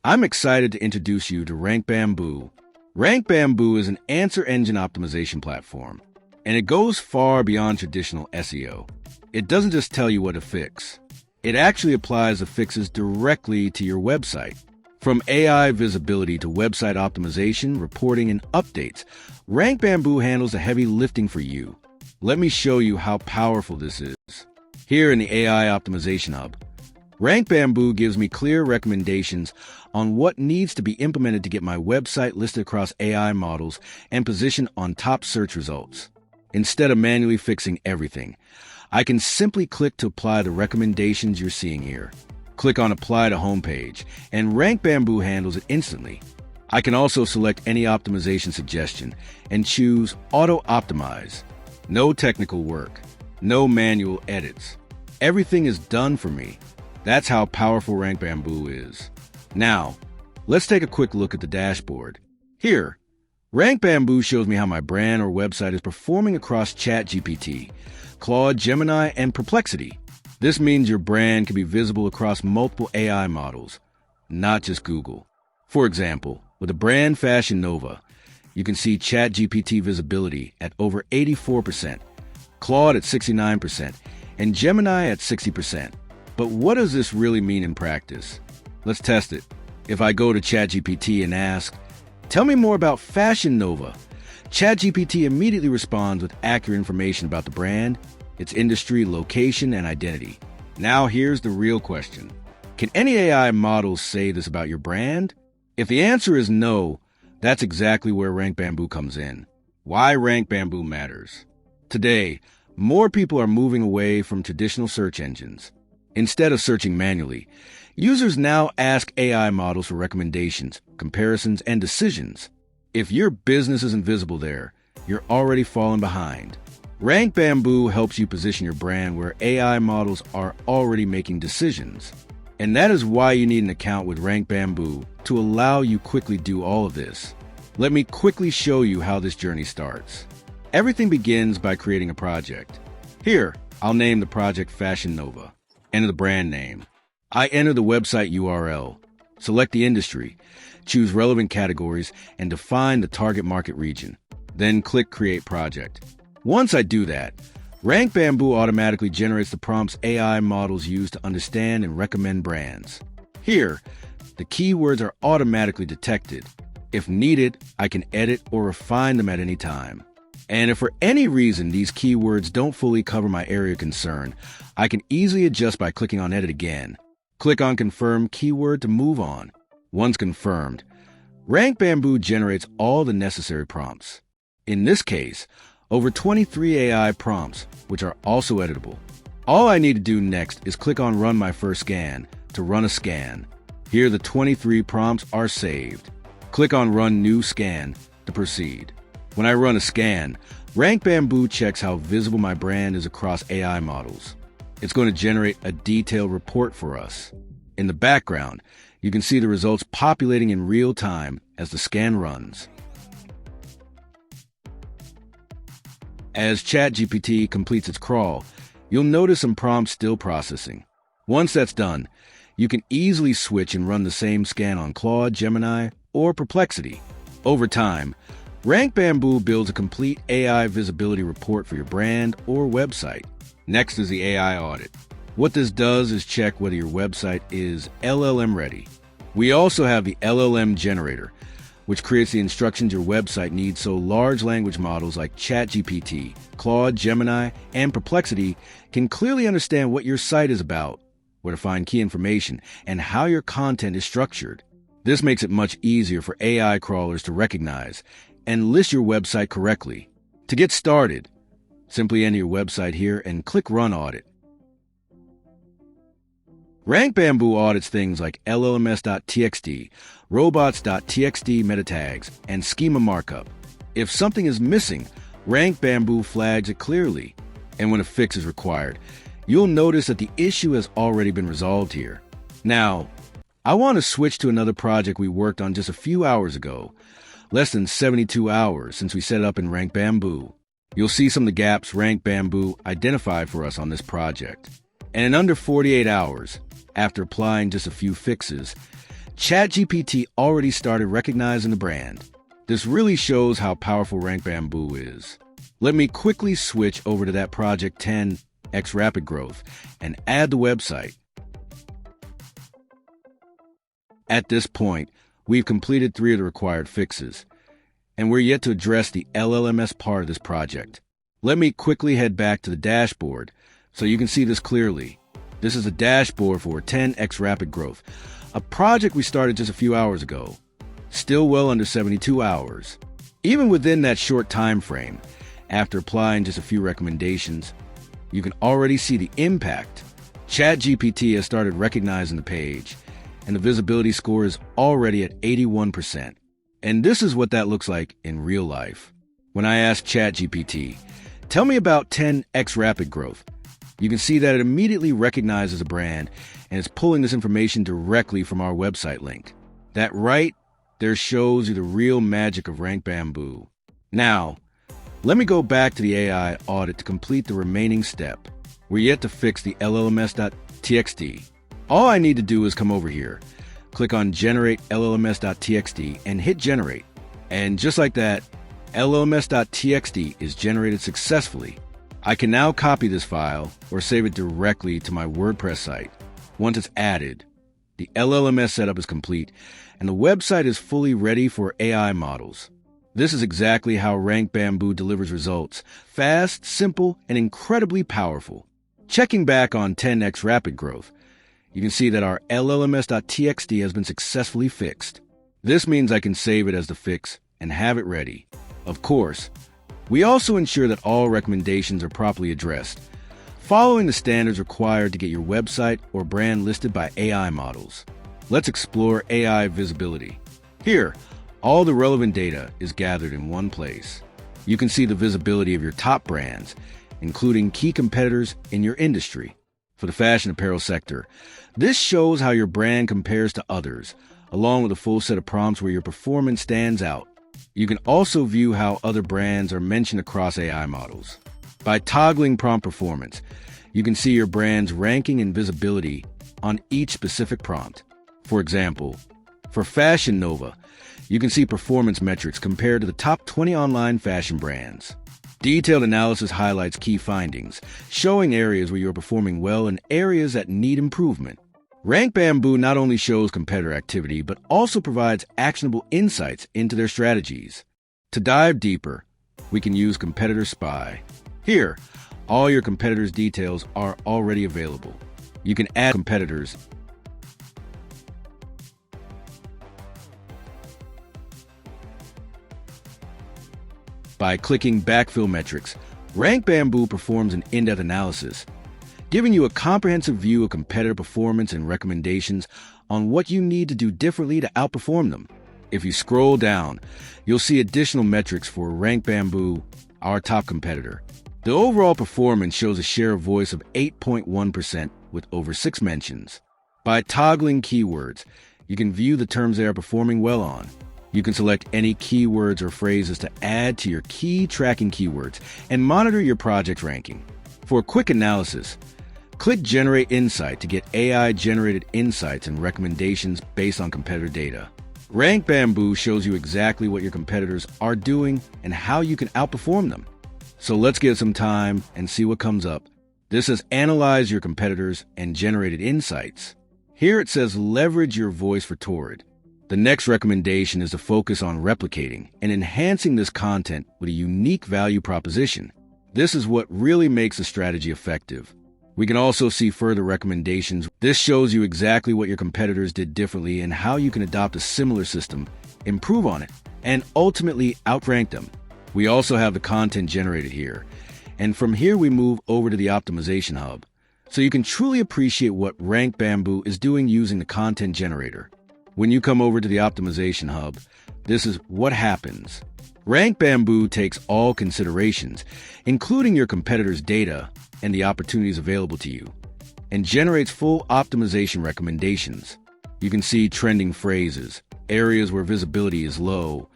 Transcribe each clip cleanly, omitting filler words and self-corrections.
I'm excited to introduce you to RankBamboo. RankBamboo is an answer engine optimization platform, and it goes far beyond traditional SEO. It doesn't just tell you what to fix. It actually applies the fixes directly to your website. From AI visibility to website optimization, reporting, and updates, RankBamboo handles the heavy lifting for you. Let me show you how powerful this is. Here in the AI Optimization Hub, RankBamboo gives me clear recommendations on what needs to be implemented to get my website listed across AI models and positioned on top search results. Instead of manually fixing everything, I can simply click to apply the recommendations you're seeing here. Click on Apply to Homepage, and RankBamboo handles it instantly. I can also select any optimization suggestion and choose Auto Optimize. No technical work, no manual edits. Everything is done for me. That's how powerful RankBamboo is. Now, let's take a quick look at the dashboard. Here, RankBamboo shows me how my brand or website is performing across ChatGPT, Claude, Gemini, and Perplexity. This means your brand can be visible across multiple AI models, not just Google. For example, with the brand Fashion Nova, you can see ChatGPT visibility at over 84%, Claude at 69%, and Gemini at 60%. But what does this really mean in practice? Let's test it. If I go to ChatGPT and ask, "Tell me more about Fashion Nova," ChatGPT immediately responds with accurate information about the brand, its industry, location, and identity. Now here's the real question. Can any AI models say this about your brand? If the answer is no, that's exactly where RankBamboo comes in. Why RankBamboo matters. Today, more people are moving away from traditional search engines. Instead of searching manually, users now ask AI models for recommendations, comparisons, and decisions. If your business isn't visible there, you're already falling behind. RankBamboo helps you position your brand where AI models are already making decisions. And that is why you need an account with RankBamboo to allow you quickly do all of this. Let me quickly show you how this journey starts. Everything begins by creating a project. Here, I'll name the project Fashion Nova. Enter the brand name. I enter the website URL, select the industry, choose relevant categories, and define the target market region. Then click Create Project. Once I do that, RankBamboo automatically generates the prompts AI models use to understand and recommend brands. Here, the keywords are automatically detected. If needed, I can edit or refine them at any time. And if for any reason these keywords don't fully cover my area of concern, I can easily adjust by clicking on Edit again. Click on Confirm Keyword to move on. Once confirmed, RankBamboo generates all the necessary prompts. In this case, over 23 AI prompts, which are also editable. All I need to do next is click on Run My First Scan to run a scan. Here the 23 prompts are saved. Click on Run New Scan to proceed. When I run a scan, RankBamboo checks how visible my brand is across AI models. It's going to generate a detailed report for us. In the background, you can see the results populating in real time as the scan runs. As ChatGPT completes its crawl, you'll notice some prompts still processing. Once that's done, you can easily switch and run the same scan on Claude, Gemini, or Perplexity. Over time, RankBamboo builds a complete AI visibility report for your brand or website. Next is the AI audit. What this does is check whether your website is LLM ready. We also have the LLM generator, which creates the instructions your website needs so large language models like ChatGPT, Claude, Gemini, and Perplexity can clearly understand what your site is about, where to find key information, and how your content is structured. This makes it much easier for AI crawlers to recognize and list your website correctly. To get started, simply enter your website here and click Run Audit. RankBamboo audits things like LLMs.txt, robots.txt meta tags, and schema markup. If something is missing, RankBamboo flags it clearly. And when a fix is required, you'll notice that the issue has already been resolved here. Now, I want to switch to another project we worked on just a few hours ago. Less than 72 hours since we set it up in RankBamboo. You'll see some of the gaps RankBamboo identified for us on this project. And in under 48 hours, after applying just a few fixes, ChatGPT already started recognizing the brand. This really shows how powerful RankBamboo is. Let me quickly switch over to that project 10x Rapid Growth and add the website. At this point, we've completed 3 of the required fixes, and we're yet to address the LLMS part of this project. Let me quickly head back to the dashboard so you can see this clearly. This is a dashboard for 10x Rapid Growth, a project we started just a few hours ago, still well under 72 hours. Even within that short time frame, after applying just a few recommendations, you can already see the impact. ChatGPT has started recognizing the page, and the visibility score is already at 81%. And this is what that looks like in real life. When I ask ChatGPT, tell me about 10x Rapid Growth, you can see that it immediately recognizes a brand and is pulling this information directly from our website link. That right there shows you the real magic of RankBamboo. Now, let me go back to the AI audit to complete the remaining step. We're yet to fix the LLMS.txt. All I need to do is come over here, click on Generate LLMS.txt and hit Generate. And just like that, LLMS.txt is generated successfully. I can now copy this file or save it directly to my WordPress site. Once it's added, the LLMS setup is complete and the website is fully ready for AI models. This is exactly how RankBamboo delivers results: fast, simple, and incredibly powerful. Checking back on 10x Rapid Growth, you can see that our LLMS.txt has been successfully fixed. This means I can save it as the fix and have it ready. Of course, we also ensure that all recommendations are properly addressed, following the standards required to get your website or brand listed by AI models. Let's explore AI visibility. Here, all the relevant data is gathered in one place. You can see the visibility of your top brands, including key competitors in your industry. For the fashion apparel sector, this shows how your brand compares to others, along with a full set of prompts where your performance stands out. You can also view how other brands are mentioned across AI models. By toggling prompt performance, you can see your brand's ranking and visibility on each specific prompt. For example, for Fashion Nova, you can see performance metrics compared to the top 20 online fashion brands. Detailed analysis highlights key findings, showing areas where you're performing well and areas that need improvement. RankBamboo not only shows competitor activity, but also provides actionable insights into their strategies. To dive deeper, we can use Competitor Spy. Here, all your competitors' details are already available. You can add competitors by clicking Backfill Metrics. RankBamboo performs an in-depth analysis, giving you a comprehensive view of competitor performance and recommendations on what you need to do differently to outperform them. If you scroll down, you'll see additional metrics for RankBamboo, our top competitor. The overall performance shows a share of voice of 8.1% with over 6 mentions. By toggling keywords, you can view the terms they are performing well on. You can select any keywords or phrases to add to your key tracking keywords and monitor your project ranking. For a quick analysis, click Generate Insight to get AI-generated insights and recommendations based on competitor data. RankBamboo shows you exactly what your competitors are doing and how you can outperform them. So let's give some time and see what comes up. This is Analyze your competitors and generated insights. Here it says Leverage your voice for Torrid. The next recommendation is to focus on replicating and enhancing this content with a unique value proposition. This is what really makes a strategy effective. We can also see further recommendations. This shows you exactly what your competitors did differently and how you can adopt a similar system, improve on it, and ultimately outrank them. We also have the content generated here. And from here we move over to the optimization hub, so you can truly appreciate what RankBamboo is doing using the content generator. When you come over to the optimization hub, this is what happens. RankBamboo takes all considerations, including your competitors' data and the opportunities available to you, and generates full optimization recommendations. You can see trending phrases, areas where visibility is low,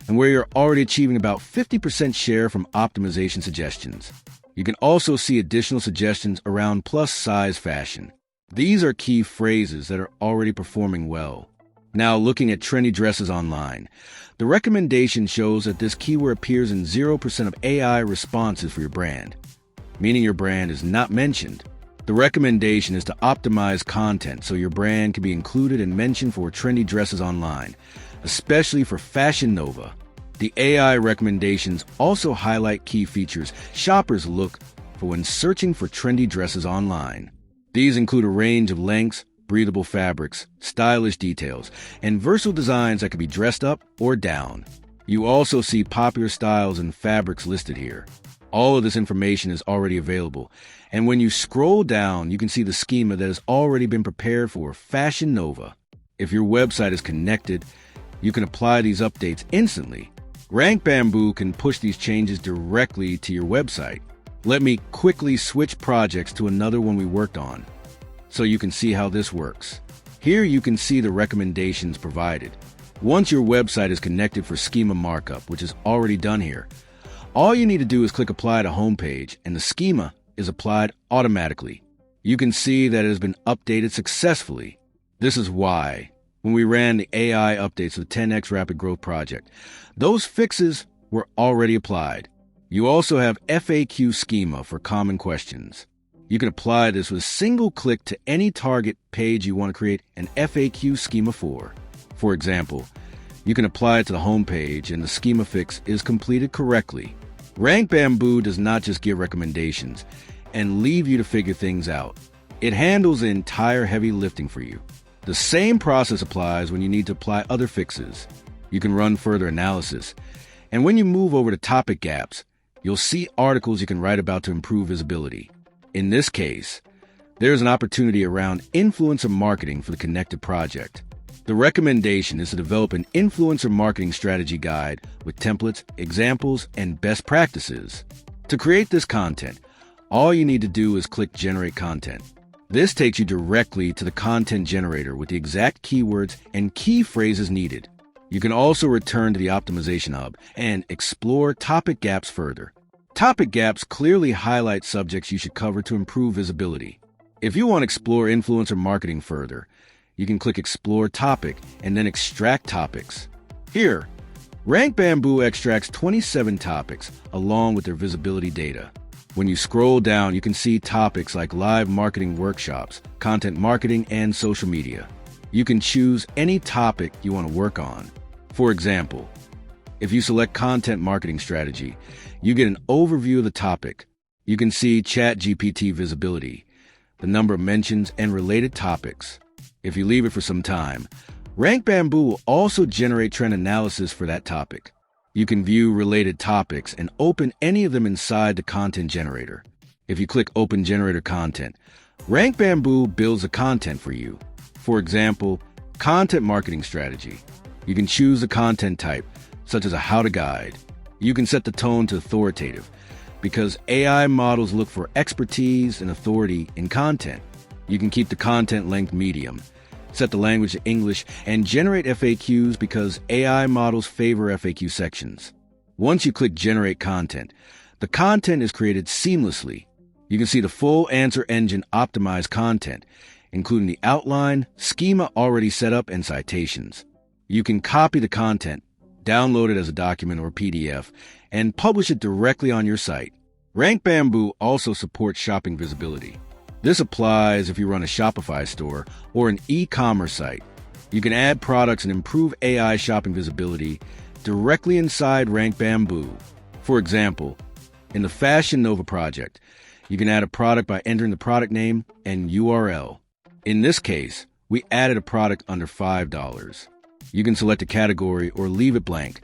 and where you're already achieving about 50% share from optimization suggestions. You can also see additional suggestions around plus-size fashion. These are key phrases that are already performing well. Now, looking at trendy dresses online, the recommendation shows that this keyword appears in 0% of AI responses for your brand, meaning your brand is not mentioned. The recommendation is to optimize content so your brand can be included and mentioned for trendy dresses online, especially for Fashion Nova. The AI recommendations also highlight key features shoppers look for when searching for trendy dresses online. These include a range of lengths, breathable fabrics, stylish details, and versatile designs that can be dressed up or down. You also see popular styles and fabrics listed here. All of this information is already available, and when you scroll down, you can see the schema that has already been prepared for Fashion Nova. If your website is connected, you can apply these updates instantly. RankBamboo can push these changes directly to your website. Let me quickly switch projects to another one we worked on, so you can see how this works. Here you can see the recommendations provided. Once your website is connected for schema markup, which is already done here, all you need to do is click Apply to Homepage, and the schema is applied automatically. You can see that it has been updated successfully. This is why, when we ran the AI updates of the 10x Rapid Growth project, those fixes were already applied. You also have FAQ schema for common questions. You can apply this with a single click to any target page you want to create an FAQ schema for. For example, you can apply it to the home page and the schema fix is completed correctly. RankBamboo does not just give recommendations and leave you to figure things out. It handles the entire heavy lifting for you. The same process applies when you need to apply other fixes. You can run further analysis. And when you move over to topic gaps, you'll see articles you can write about to improve visibility. In this case, there's an opportunity around influencer marketing for the connected project. The recommendation is to develop an influencer marketing strategy guide with templates, examples, and best practices. To create this content, all you need to do is click Generate Content. This takes you directly to the content generator with the exact keywords and key phrases needed. You can also return to the Optimization Hub and explore topic gaps further. Topic gaps clearly highlight subjects you should cover to improve visibility. If you want to explore influencer marketing further, you can click Explore Topic and then Extract Topics. Here, RankBamboo extracts 27 topics along with their visibility data. When you scroll down, you can see topics like live marketing workshops, content marketing, and social media. You can choose any topic you want to work on. For example, if you select content marketing strategy, you get an overview of the topic. You can see ChatGPT visibility, the number of mentions, and related topics. If you leave it for some time, RankBamboo will also generate trend analysis for that topic. You can view related topics and open any of them inside the content generator. If you click Open Generator Content, RankBamboo builds the content for you. For example, content marketing strategy. You can choose the content type, such as a how-to guide. You can set the tone to authoritative, because AI models look for expertise and authority in content. You can keep the content length medium, set the language to English, and generate FAQs because AI models favor FAQ sections. Once you click Generate Content, the content is created seamlessly. You can see the full answer engine optimized content, including the outline, schema already set up, and citations. You can copy the content, download it as a document or PDF, and publish it directly on your site. RankBamboo also supports shopping visibility. This applies if you run a Shopify store or an e-commerce site. You can add products and improve AI shopping visibility directly inside RankBamboo. For example, in the Fashion Nova project, you can add a product by entering the product name and URL. In this case, we added a product under $5. You can select a category or leave it blank,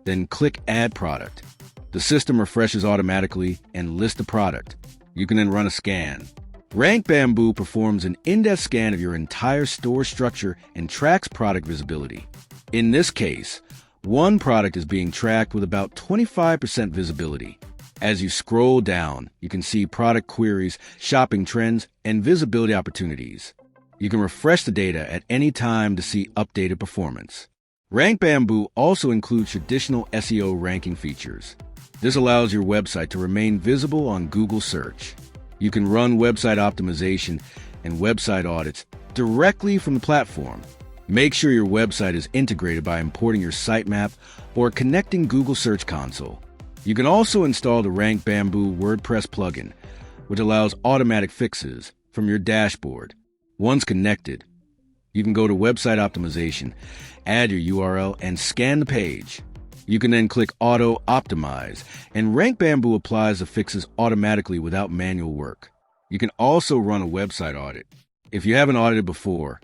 then click Add Product. The system refreshes automatically and lists the product. You can then run a scan. RankBamboo performs an in-depth scan of your entire store structure and tracks product visibility. In this case, one product is being tracked with about 25% visibility. As you scroll down, you can see product queries, shopping trends, and visibility opportunities. You can refresh the data at any time to see updated performance. RankBamboo also includes traditional SEO ranking features. This allows your website to remain visible on Google search. You can run website optimization and website audits directly from the platform. Make sure your website is integrated by importing your sitemap or connecting Google Search Console. You can also install the RankBamboo WordPress plugin, which allows automatic fixes from your dashboard. Once connected, you can go to Website Optimization, add your URL, and scan the page. You can then click Auto Optimize, and RankBamboo applies the fixes automatically without manual work. You can also run a website audit. If you haven't audited before,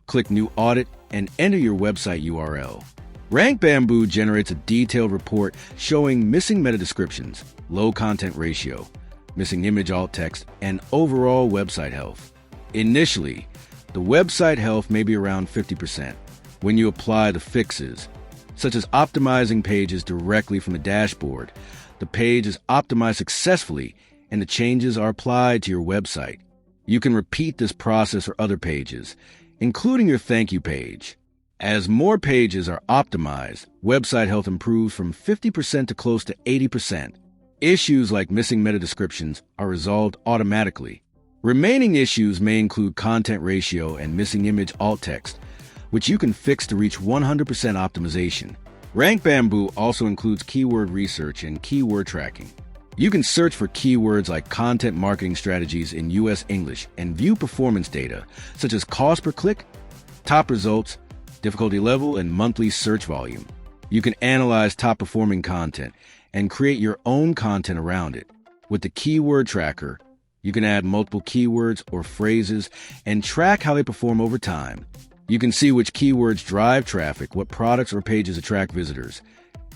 click New Audit and enter your website URL. RankBamboo generates a detailed report showing missing meta descriptions, low content ratio, missing image alt text, and overall website health. Initially, the website health may be around 50%. When you apply the fixes, such as optimizing pages directly from the dashboard, the page is optimized successfully and the changes are applied to your website. You can repeat this process for other pages, including your thank you page. As more pages are optimized, website health improves from 50% to close to 80%. Issues like missing meta descriptions are resolved automatically. Remaining issues may include content ratio and missing image alt text, which you can fix to reach 100% optimization. RankBamboo also includes keyword research and keyword tracking. You can search for keywords like content marketing strategies in US English and view performance data such as cost per click, top results, difficulty level, and monthly search volume. You can analyze top-performing content and create your own content around it. With the keyword tracker, you can add multiple keywords or phrases and track how they perform over time. You can see which keywords drive traffic, what products or pages attract visitors,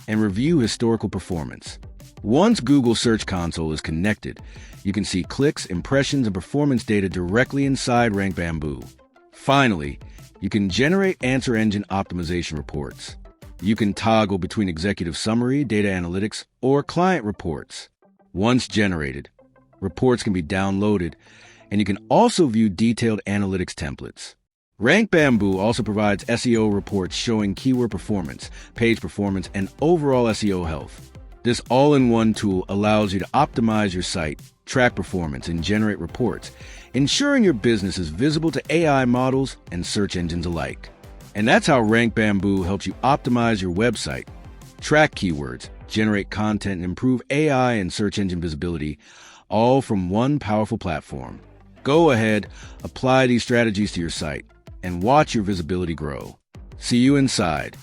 and review historical performance. Once Google Search Console is connected, you can see clicks, impressions, and performance data directly inside RankBamboo. Finally, you can generate answer engine optimization reports. You can toggle between executive summary, data analytics, or client reports. Once generated, reports can be downloaded, and you can also view detailed analytics templates. RankBamboo also provides SEO reports showing keyword performance, page performance, and overall SEO health. This all-in-one tool allows you to optimize your site, track performance, and generate reports, ensuring your business is visible to AI models and search engines alike. And that's how RankBamboo helps you optimize your website, track keywords, generate content, and improve AI and search engine visibility, all from one powerful platform. Go ahead, apply these strategies to your site, and watch your visibility grow. See you inside.